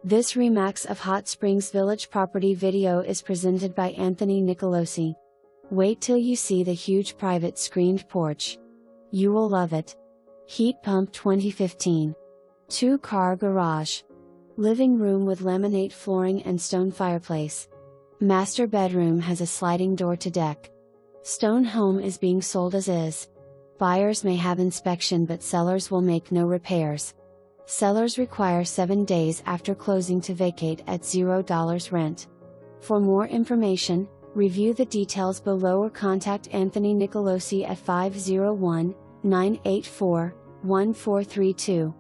This Remax of Hot Springs Village property video is presented by Anthony Nicolosi. Wait till you see the huge private screened porch. You will love it. Heat pump 2015. 2-car garage. Living room with laminate flooring and stone fireplace. Master bedroom has a sliding door to deck. Stone home is being sold as is. Buyers may have inspection but sellers will make no repairs. Sellers require 7 days after closing to vacate at $0 rent. For more information, review the details below or contact Anthony Nicolosi at 501-984-1432.